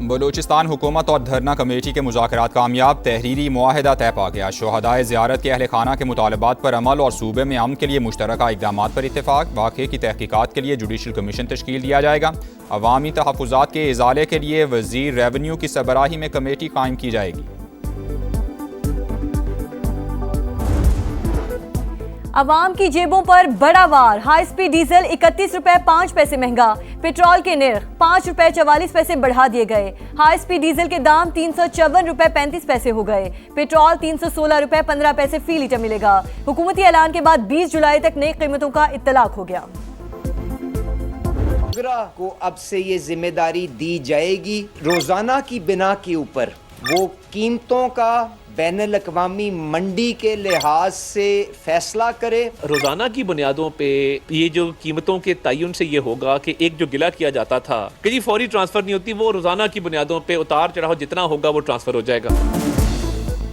بلوچستان حکومت اور دھرنا کمیٹی کے مذاکرات کامیاب، تحریری معاہدہ طے پا گیا۔ شہدائے زیارت کے اہل خانہ کے مطالبات پر عمل اور صوبے میں امن کے لیے مشترکہ اقدامات پر اتفاق۔ واقعے کی تحقیقات کے لیے جوڈیشل کمیشن تشکیل دیا جائے گا۔ عوامی تحفظات کے ازالے کے لیے وزیر ریونیو کی سربراہی میں کمیٹی قائم کی جائے گی۔ عوام کی جیبوں پر بڑا وار، ہائی سپیڈ ڈیزل 31 روپے 5 پیسے مہنگا، پیٹرول کے نرخ 5 روپے 44 پیسے بڑھا دیے گئے۔ ہائی سپیڈ ڈیزل کے دام 354 روپے 35 پیسے ہو گئے، پیٹرول 316 روپے 15 پیسے فی لیٹر ملے گا۔ حکومتی اعلان کے بعد 20 جولائی تک نئی قیمتوں کا اطلاق ہو گیا۔ اوگرا کو اب سے یہ ذمہ داری دی جائے گی، روزانہ کی بنا کے اوپر وہ قیمتوں کا بین الاقوامی منڈی کے لحاظ سے فیصلہ کرے۔ روزانہ کی بنیادوں پہ یہ جو قیمتوں کے تعین سے یہ ہوگا کہ ایک جو گلہ کیا جاتا تھا کہ جی فوری ٹرانسفر نہیں ہوتی، وہ روزانہ کی بنیادوں پہ اتار چڑھاؤ جتنا ہوگا وہ ٹرانسفر ہو جائے گا۔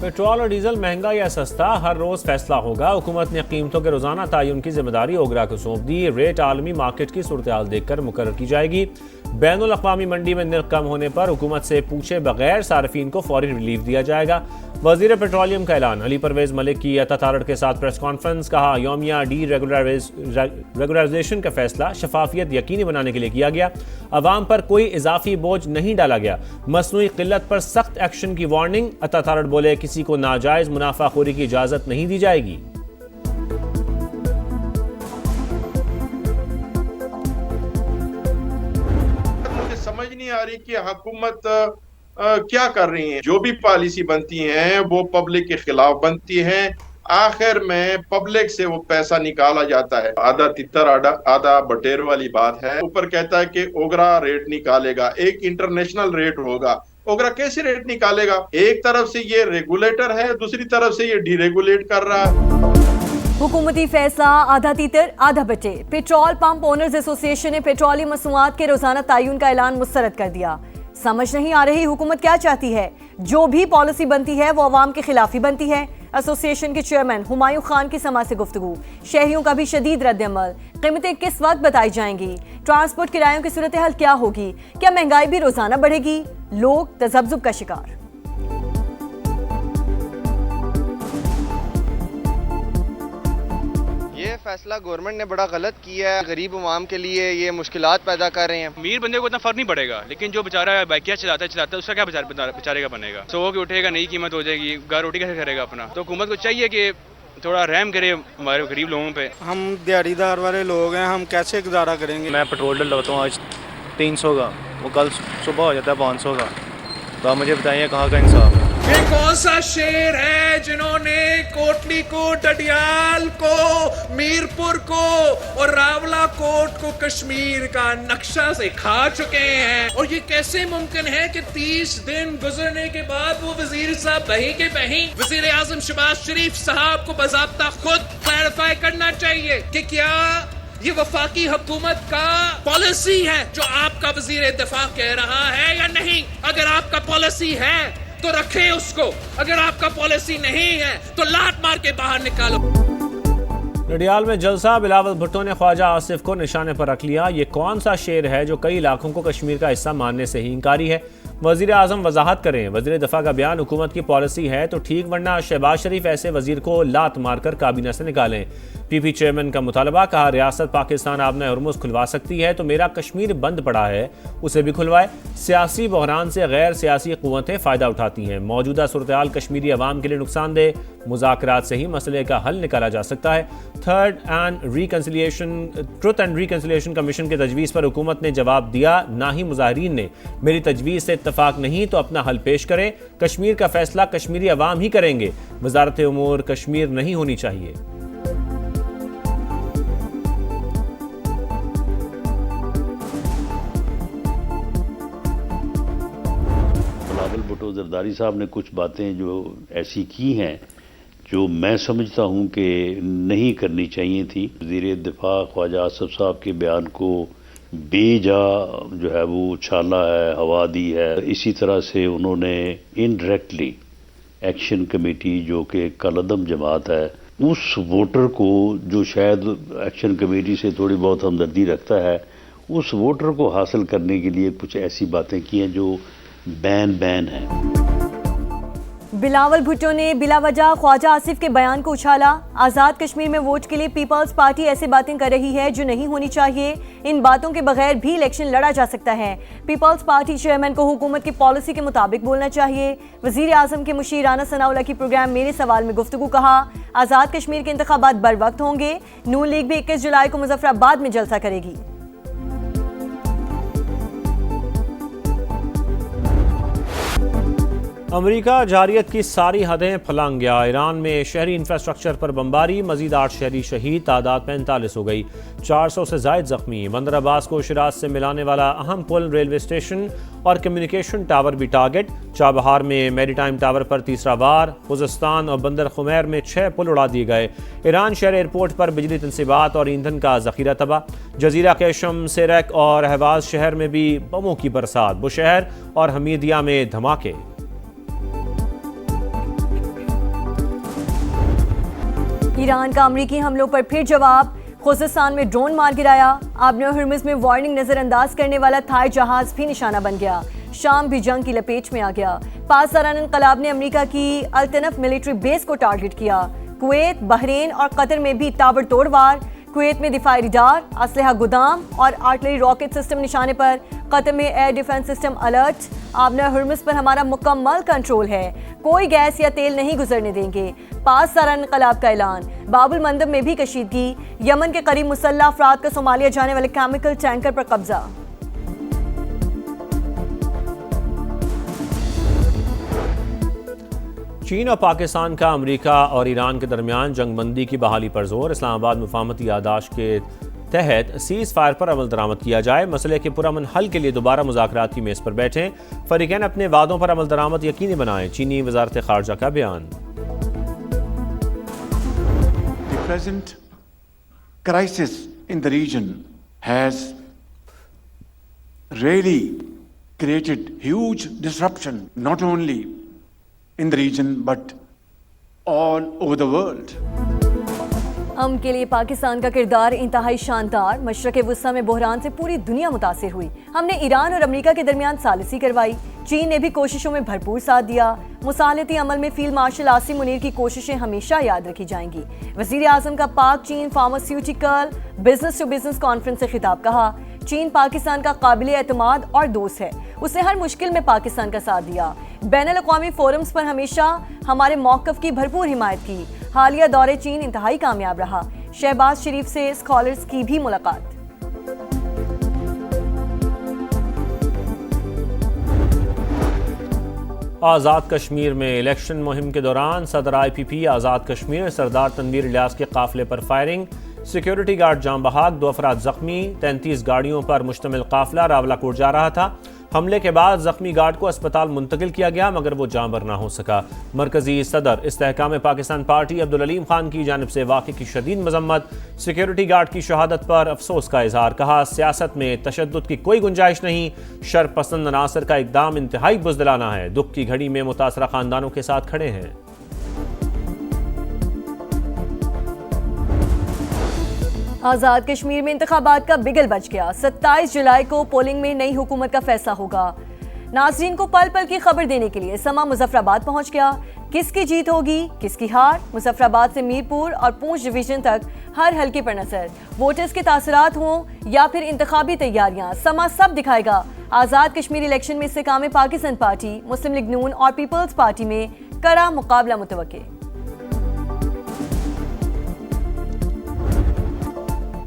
پیٹرول اور ڈیزل مہنگا یا سستا ہر روز فیصلہ ہوگا۔ حکومت نے قیمتوں کے روزانہ تعین کی ذمہ داری اوگرا کو سونپ دی۔ ریٹ عالمی مارکیٹ کی صورتحال دیکھ کر مقرر کی جائے گی۔ بین الاقوامی منڈی میں نرخ کم ہونے پر حکومت سے پوچھے بغیر صارفین کو فوری ریلیف دیا جائے گا۔ وزیر پیٹرولیم کا اعلان۔ علی پرویز ملک کی عطا تھارٹ کے ساتھ پریس کانفرنس، کہا یومیہ ڈی ریگولرائزیشن کا فیصلہ شفافیت یقینی بنانے کے لیے کیا گیا۔ عوام پر کوئی اضافی بوجھ نہیں ڈالا گیا۔ مصنوعی قلت پر سخت ایکشن کی وارننگ۔ عطا تھارٹ بولے کسی کو ناجائز منافع خوری کی اجازت نہیں دی جائے گی۔ مجھے سمجھ نہیں آ رہی کہ حکومت کیا کر رہی ہیں۔ جو بھی پالیسی بنتی ہیں وہ پبلک کے خلاف بنتی ہیں، آخر میں پبلک سے وہ پیسہ نکالا جاتا ہے۔ آدھا تتر آدھا بٹیر والی بات ہے۔ اوپر کہتا ہے کہ اوگرا ریٹ نکالے گا، ایک انٹرنیشنل ریٹ ہوگا۔ اوگرا کیسے ریٹ نکالے گا؟ ایک طرف سے یہ ریگولیٹر ہے، دوسری طرف سے یہ ڈی ریگولیٹ کر رہا ہے۔ حکومتی فیصلہ آدھا تیتر آدھا بٹے۔ پیٹرول پمپ اونرز ایسوسی ایشن نے پیٹرولیم مصنوعات کے روزانہ تعین کا اعلان مسترد کر دیا۔ سمجھ نہیں آ رہی حکومت کیا چاہتی ہے؟ جو بھی پالیسی بنتی ہے وہ عوام کے خلاف ہی بنتی ہے۔ ایسوسی ایشن کے چیئرمین ہمایوں خان کی سماعت سے گفتگو۔ شہریوں کا بھی شدید رد عمل۔ قیمتیں کس وقت بتائی جائیں گی؟ ٹرانسپورٹ کرایوں کی صورتحال کیا ہوگی؟ کیا مہنگائی بھی روزانہ بڑھے گی؟ لوگ تذبذب کا شکار۔ یہ فیصلہ گورنمنٹ نے بڑا غلط کیا ہے، غریب عوام کے لیے یہ مشکلات پیدا کر رہے ہیں۔ امیر بندے کو اتنا فرق نہیں پڑے گا، لیکن جو بیچارہ بائکیا چلاتا ہے اس کا کیا بیچارے کا بنے گا؟ سو کے اٹھے گا، نئی قیمت ہو جائے گی، گھر روٹی کیسے کرے گا اپنا؟ تو حکومت کو چاہیے کہ تھوڑا رحم کرے ہمارے غریب لوگوں پہ۔ ہم دیہڑی دار والے لوگ ہیں، ہم کیسے گزارا کریں گے؟ میں پیٹرول ڈلواتا ہوں آج 300 کا، وہ کل صبح ہو جاتا ہے 500 کا۔ تو آپ مجھے بتائیے کہاں کا انصاف ہے؟ یہ کون سا شیر ہے جنہوں نے کوٹلی کو، ڈڈیال کو، میرپور کو اور راولہ کوٹ کو کشمیر کا نقشہ سے کھا چکے ہیں؟ اور یہ کیسے ممکن ہے کہ 30 دن گزرنے کے بعد وہ وزیر صاحب بہیں کے بہیں؟ وزیر اعظم شہباز شریف صاحب کو باضابطہ خود کلیریفائی کرنا چاہیے کہ کیا یہ وفاقی حکومت کا پالیسی ہے جو آپ کا وزیر دفاع کہہ رہا ہے یا نہیں؟ اگر آپ کا پالیسی ہے تو رکھیں اس کو، اگر آپ کا پالیسی نہیں ہے تو لات مار کے باہر نکالو۔ ڈڈیال میں جلسہ، بلاول بھٹو نے خواجہ آصف کو نشانے پر رکھ لیا۔ یہ کون سا شیر ہے جو کئی علاقوں کو کشمیر کا حصہ ماننے سے ہی انکاری ہے؟ وزیر اعظم وضاحت کریں۔ وزیر دفاع کا بیان حکومت کی پالیسی ہے تو ٹھیک، ورنہ شہباز شریف ایسے وزیر کو لات مار کر کابینہ سے نکالیں۔ پی پی چیئرمین کا مطالبہ، کہا ریاست پاکستان آبنہ ہرمز کھلوا سکتی ہے تو میرا کشمیر بند پڑا ہے، اسے بھی کھلوائے۔ سیاسی بحران سے غیر سیاسی قوتیں فائدہ اٹھاتی ہیں۔ موجودہ صورتحال کشمیری عوام کے لیے نقصان دہ، مذاکرات سے ہی مسئلے کا حل نکالا جا سکتا ہے۔ ٹروتھ اینڈ ریکنسیلیشن کمیشن کی تجویز پر حکومت نے جواب دیا، نہ ہی مظاہرین نے۔ میری تجویز سے اتفاق نہیں تو اپنا حل پیش کریں، کشمیر کا فیصلہ کشمیری عوام ہی کریں گے، وزارت امور کشمیر نہیں ہونی چاہیے۔ بلاول بھٹو زرداری صاحب نے کچھ باتیں جو ایسی کی ہیں جو میں سمجھتا ہوں کہ نہیں کرنی چاہیے تھی۔ وزیر دفاع خواجہ آصف صاحب کے بیان کو بے جا جو ہے وہ اچھالا ہے، ہوا دی ہے۔ اسی طرح سے انہوں نے انڈائریکٹلی ایکشن کمیٹی جو کہ کالعدم جماعت ہے، اس ووٹر کو جو شاید ایکشن کمیٹی سے تھوڑی بہت ہمدردی رکھتا ہے، اس ووٹر کو حاصل کرنے کے لیے کچھ ایسی باتیں کی ہیں جو बैन है। बिलावल भुट्टो ने बिला वजह ख्वाजा आसिफ के बयान को उछाला। आज़ाद कश्मीर में वोट के लिए पीपल्स पार्टी ऐसी बातें कर रही है जो नहीं होनी चाहिए। इन बातों के बगैर भी इलेक्शन लड़ा जा सकता है। पीपल्स पार्टी चेयरमैन को हुकूमत की पॉलिसी के मुताबिक बोलना चाहिए। वज़ीर आज़म के मुशीर राना सनाउल्लाह की प्रोग्राम मेरे सवाल में गुफ्तगू कहा। आज़ाद कश्मीर के इंतखाबात बर वक्त होंगे। नून लीग भी 21 जुलाई को मुजफ्फराबाद में जलसा करेगी। अमेरिका जारियत की सारी हदें फलांग गया। ईरान में शहरी इंफ्रास्ट्रक्चर पर बमबारी, मजीद 8 शहरी शहीद, तादाद 45 हो गई, 400 से जायद जख्मी। बंदर अब्बास को शिराज से मिलाने वाला अहम पुल, रेलवे स्टेशन और कम्युनिकेशन टावर भी टारगेट। चाबहार में मैरीटाइम टावर पर तीसरा वार। खुजस्तान और बंदर खुमैर में 6 पुल उड़ा दिए गए। ईरान शहर एयरपोर्ट पर बिजली तनसीबात और ईंधन का जखीरा तबाह। जजीरा केशम, सिरक और अहवाज शहर में भी बमों की बरसात। बुशहर और हमीदिया में धमाके। ईरान का अमरीकी हमलों पर फिर जवाब। खुजस्तान में ड्रोन मार गिराया। आबन हर्मुज़ में वार्निंग नजरअंदाज करने वाला थाई जहाज भी निशाना बन गया। शाम भी जंग की लपेट में आ गया। पासदारान इनकलाब ने अमेरिका की अल्तनफ मिलिट्री बेस को टारगेट किया। कुवैत, बहरीन और कतर में भी ताबड़तोड़ वार। कुवैत में दिफाई रडार, असलहा गोदाम और आर्टिलरी रॉकेट सिस्टम निशाने पर। कतर में एयर डिफेंस सिस्टम अलर्ट। आबन हर्मुज़ पर हमारा मुकम्मल कंट्रोल है, कोई गैस या तेल नहीं गुजरने देंगे। पासदारान इनकलाब का ऐलान। बाबुल मंदब में भी कशीदगी। यमन के करीब मुसल्लह अफराद का सोमालिया जाने वाले केमिकल टैंकर पर कब्जा। चीन और पाकिस्तान का अमेरिका और ईरान के दरमियान जंगबंदी की बहाली पर जोर। इस्लामाबाद मुफाहमती यादाश्त के तहत सीज फायर पर अमल दरामद किया जाए। मसले के पुरअमन हल के लिए दोबारा मुज़ाकरात की मेज़ पर बैठें। फरीकैन अपने वादों पर अमल दरामद यकीनी बनाएं। चीनी वज़ारत ख़ारजा का बयान। The present crisis in the region has really created huge disruption, not only in the region but all over the world. अमन के लिए पाकिस्तान का किरदार इंतहाई शानदार। मशरक़ वुस्ता में बहरान से पूरी दुनिया मुतासिर हुई। हमने ईरान और अमेरिका के दरमियान सालिसी करवाई। चीन ने भी कोशिशों में भरपूर साथ दिया। मुसालती अमल में फील्ड मार्शल आसिम मुनीर की कोशिशें हमेशा याद रखी जाएंगी। वज़ीर आज़म का पाक चीन pharmaceutical business to business conference से खिताब कहा। चीन पाकिस्तान का काबिल एतमाद और दोस्त है। उसने हर मुश्किल में पाकिस्तान का साथ दिया। बैनुल अक़वामी फोरम्स पर हमेशा हमारे मौक़िफ़ की भरपूर हिमायत की। हालिया दौरे चीन इंतहाई कामयाब रहा। शहबाज शरीफ से स्कॉलर्स की भी मुलाकात। आज़ाद कश्मीर में इलेक्शन मुहिम के दौरान सदर IPP आज़ाद कश्मीर सरदार तनवीर इलियास के काफिले पर फायरिंग। सिक्योरिटी गार्ड जाम बहाक, 2 अफराद जख्मी। 33 गाड़ियों पर मुश्तमिल काफिला रावलाकोट जा रहा था। हमले के बाद जख्मी गार्ड को अस्पताल मुंतकिल किया गया मगर वो जाँबर ना हो सका। मरकजी सदर इस्तेहकाम पाकिस्तान पार्टी अब्दुल अलीम खान की जानिब से वाक़े की शदीद मजम्मत। सिक्योरिटी गार्ड की शहादत पर अफसोस का इजहार। कहा सियासत में तशद्दुद की कोई गुंजाइश नहीं। शरपसंद अनासर का इकदाम इंतहाई बुज़दिलाना है। दुख की घड़ी में मुतासरा खानदानों के साथ खड़े हैं। आज़ाद कश्मीर में इंतखाबात का बिगल बच गया। 27 जुलाई को पोलिंग में नई हुकूमत का फैसला होगा। नाज़रीन को पल पल की खबर देने के लिए समा मुजफ्फराबाद पहुंच गया। किसकी जीत होगी, किसकी हार? मुजफ्फराबाद से मीरपुर और पूंछ डिवीजन तक हर हल्के पर नजर। वोटर्स के तासरात हों या फिर इंतखाबी तैयारियां, समा सब दिखाएगा। आज़ाद कश्मीर इलेक्शन में इस्तेहकाम पाकिस्तान पार्टी, मुस्लिम लीग नून और पीपल्स पार्टी में कड़ा मुकाबला मुतवक्के।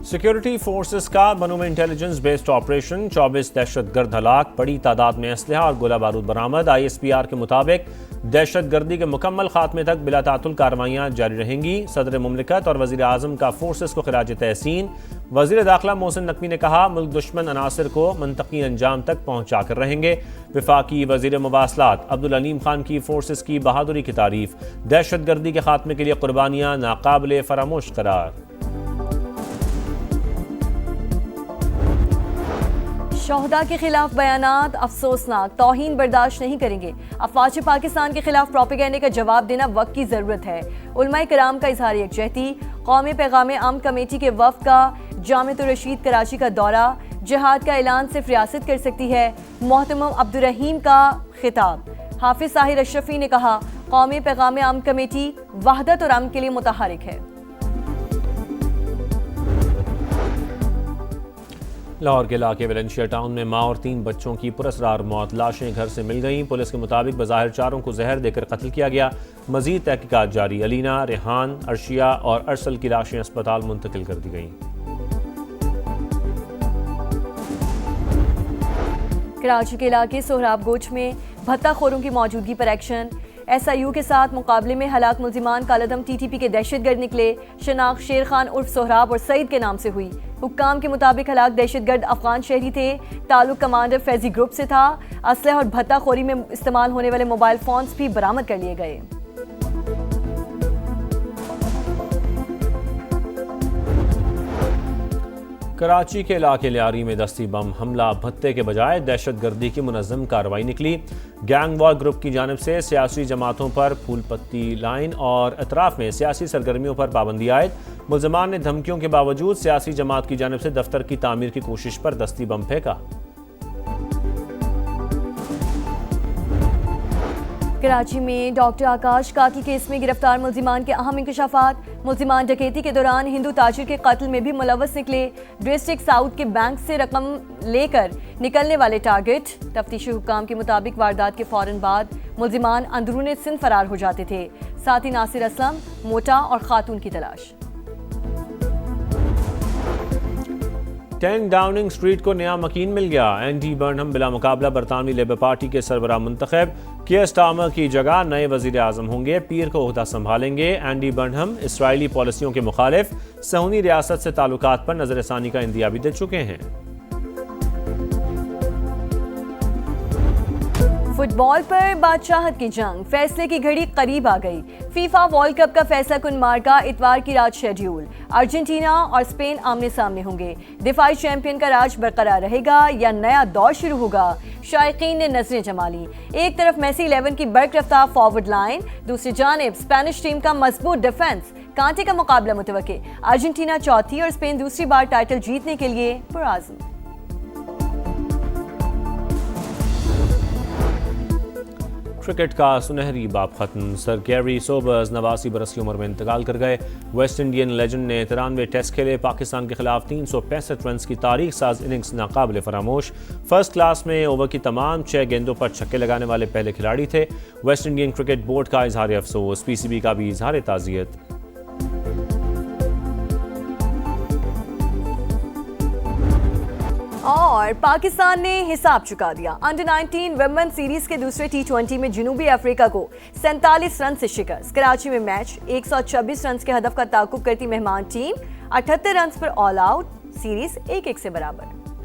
सिक्योरिटी फोर्सेस का बनू में इंटेलिजेंस बेस्ड ऑपरेशन, 24 दहशतगर्द हलाक, बड़ी तादाद में असलहा और गोला बारूद बरामद। ISPR के मुताबिक दहशतगर्दी के मुकम्मल खात्मे तक बिला तातुल कार्रवाइयाँ जारी रहेंगी। सदर मुमलिकत और वज़ीर आज़म का फोर्सेस को खिराज तहसीन। वज़ीर दाखिला मोहसिन नकवी ने कहा मुल्क दुश्मन अनासर को मंतकी अंजाम तक पहुँचा कर रहेंगे। वफाकी वज़ीर मुवासलात अब्दुल अलीम खान की फोर्सेस की बहादुरी की तारीफ। दहशतगर्दी के खात्मे के लिए कुर्बानियाँ नाकाबिले फरामोश करार। शोहदा के खिलाफ बयानात अफसोसनाक, तौहीन बर्दाश्त नहीं करेंगे। अफवाज पाकिस्तान के खिलाफ प्रोपेगेंडे का जवाब देना वक्त की ज़रूरत है। उलमाए कराम का इजहार यकजहती। कौमी पैगाम आम कमेटी के वफ़द का जामिअतुर रशीद कराची का दौरा। जिहाद का ऐलान सिर्फ रियासत कर सकती है। मोहतरम अब्दुर्रहीम का खिताब। हाफिज ताहिर अशरफी ने कहा, कौमी पैगाम अमन कमेटी वहदत और अमन के लिए मुतहरिक है। लाहौर के इलाके वेलेंशिया टाउन में माँ और 3 बच्चों की पुरअसरार मौत, लाशें घर से मिल गईं। पुलिस के मुताबिक बज़ाहिर चारों को जहर देकर कत्ल किया गया। मजीद तहकीकात जारी। अलीना, रेहान, अर्शिया और अरसल की लाशें अस्पताल मुंतकिल कर दी गईं। कराची के इलाके सोहराब गोच में भत्ताखोरों की मौजूदगी पर एक्शन। SIU के साथ मुकाबले में हलाक मुल्जिमान कालदम TTP के दहशतगर्द निकले। शनाख्त शेर खान उर्फ सोहराब और सईद के नाम से हुई। हुक्काम के मुताबिक हलाक दहशतगर्द अफगान शहरी थे। ताल्लुक कमांडर फैजी ग्रुप से था। असलह और भत्ताखोरी में इस्तेमाल होने वाले मोबाइल फोन्स भी बरामद कर लिए गए। कराची के इलाके लियारी में दस्ती बम हमला, भत्ते के बजाय दहशतगर्दी की मुनज़्ज़म कार्रवाई निकली। गैंग वॉर ग्रुप की जानिब से सियासी जमातों पर फूल पत्ती लाइन और अतराफ में सियासी सरगर्मियों पर पाबंदी आयद। मुल्ज़िमान ने धमकियों के बावजूद सियासी जमात की जानिब से दफ्तर की तामीर की कोशिश पर दस्ती बम फेंका। कराची में डॉक्टर आकाश काकी केस में गिरफ्तार मुल्जिमान के अहम इंकशाफात। मुल्जिमान डकैती के दौरान हिंदू ताजिर के कत्ल में भी मुलव्वस निकले। डिस्ट्रिक्ट साउथ के बैंक से रकम लेकर निकलने वाले टारगेट। तफ्तीशी हुक्काम के मुताबिक वारदात के फौरन बाद मुल्जिमान अंदरूने सिंध फरार हो जाते थे। साथ ही नासिर असलम, मोटा और खातून की तलाश। 10 डाउनिंग स्ट्रीट को नया मकीन मिल गया। एंडी बर्नहम बिला मुकाबला बरतानवी लेबर पार्टी के सरबराह मुंतखब। कियर स्टार्मर की जगह नए वजीर आजम होंगे। पीर को ओहदा संभालेंगे। एंडी बर्नहम इसराइली पॉलिसियों के मुखालिफ सहूनी रियासत से ताल्लुकात पर नजरसानी का इंदिया भी दे चुके हैं। फुटबॉल पर बादशाहत की जंग, फैसले की घड़ी करीब आ गई। फीफा वर्ल्ड कप का फैसला कुन मार्का इतवार की रात शेड्यूल। अर्जेंटीना और स्पेन आमने सामने होंगे। दिफाई चैंपियन का राज बरकरार रहेगा या नया दौर शुरू होगा? शायकीन ने नजरें जमा ली। एक तरफ मेसी 11 की बर्क रफ्तार फॉरवर्ड लाइन, दूसरी जानिब स्पेनिश टीम का मजबूत डिफेंस। कांटे का मुकाबला मुतवक्के। अर्जेंटीना चौथी और स्पेन दूसरी बार टाइटल जीतने के लिए पुरआज़म। क्रिकेट का सुनहरी बाब खत्म। सर गैरी सोबर्स 89 बरस की उम्र में इंतकाल कर गए। वेस्ट इंडियन लेजेंड ने 93 टेस्ट खेले। पाकिस्तान के खिलाफ 365 रन की तारीख साज इनिंग्स नाकाबिल फरामोश। फर्स्ट क्लास में ओवर की तमाम 6 गेंदों पर छक्के लगाने वाले पहले खिलाड़ी थे। वेस्ट इंडियन क्रिकेट बोर्ड का इजहार अफसोस, PCB का भी इजहार ताज़ियत। और पाकिस्तान ने हिसाब चुका दिया। अंडर 19 वुमेन सीरीज के दूसरे T20 में जनूबी अफ्रीका को 47 रन से शिकस्त। कराची में मैच 126 रन के हदफ का ताक़ुब करती मेहमान टीम 78 रन पर ऑल आउट। सीरीज 1-1 से बराबर।